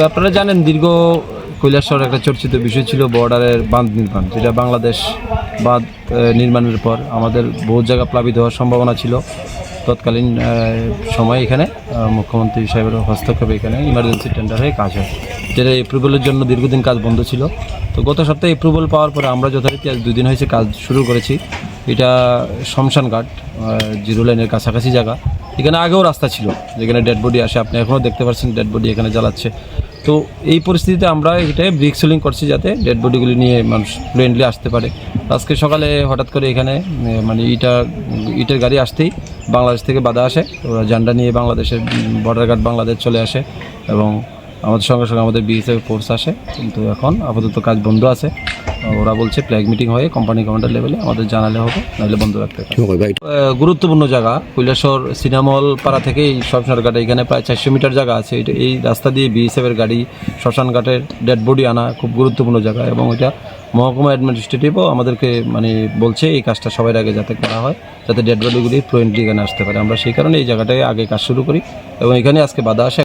আপনারা জানেন দীর্ঘ কৈলাসহর একটা চর্চিত বিষয় ছিল বর্ডারের বাঁধ নির্মাণ, যেটা বাংলাদেশ বাঁধ নির্মাণের পর আমাদের বহু জায়গা প্লাবিত হওয়ার সম্ভাবনা ছিল। তৎকালীন সময় এখানে মুখ্যমন্ত্রী সাহেবের হস্তক্ষেপে এখানে ইমার্জেন্সি টেন্ডার হয়ে কাজ হয়, যেটা এপ্রুভালের জন্য দীর্ঘদিন কাজ বন্ধ ছিল। তো গত সপ্তাহে এপ্রুভাল পাওয়ার পরে আমরা যথারীতি আজ 2 দিন হয়েছে কাজ শুরু করেছি। এটা শ্মশান ঘাট, জিরো লাইনের কাছাকাছি জায়গা। এখানে আগেও রাস্তা ছিল যেখানে ডেড বডি আসে, আপনি এখনও দেখতে পাচ্ছেন ডেড বডি এখানে জ্বালাচ্ছে। তো এই পরিস্থিতিতে আমরা এটাই ব্রিক সিলিং করছি যাতে ডেড বডিগুলি নিয়ে মানুষ ফ্লুয়েন্টলি আসতে পারে। আজকে সকালে হঠাৎ করে এখানে মানে ইটের গাড়ি আসতেই বাংলাদেশ থেকে বাধা আসে, ওরা ঝান্ডা নিয়ে বাংলাদেশের বর্ডার গার্ড বাংলাদেশ চলে আসে এবং আমাদের সঙ্গে সঙ্গে আমাদের বিএসএফ ফোর্স আসে। কিন্তু এখন আপাতত কাজ বন্ধ আছে। ওরা বলছে ফ্ল্যাগ মিটিং হয়ে কোম্পানি কমান্ডার লেভেলে আমাদের জানালে হবে, নাহলে বন্ধ রাখতে হবে। গুরুত্বপূর্ণ জায়গা কৈলাসহর সিনেমল পাড়া থেকে এই শ্মশান ঘাটে এখানে প্রায় 400 মিটার জায়গা আছে। এই রাস্তা দিয়ে বিএসএফের গাড়ি শ্মশান ঘাটের ডেড বডি আনা খুব গুরুত্বপূর্ণ জায়গা এবং এটা মহকুমা অ্যাডমিনিস্ট্রেটিভও আমাদেরকে মানে বলছে এই কাজটা সবার আগে যাতে করা হয়, যাতে ডেড বডিগুলি ফ্লুয়েন্টলি এখানে আসতে পারে। আমরা সেই কারণে এই জায়গাটায় আগে কাজ শুরু করি এবং এখানে আজকে বাধা আসে।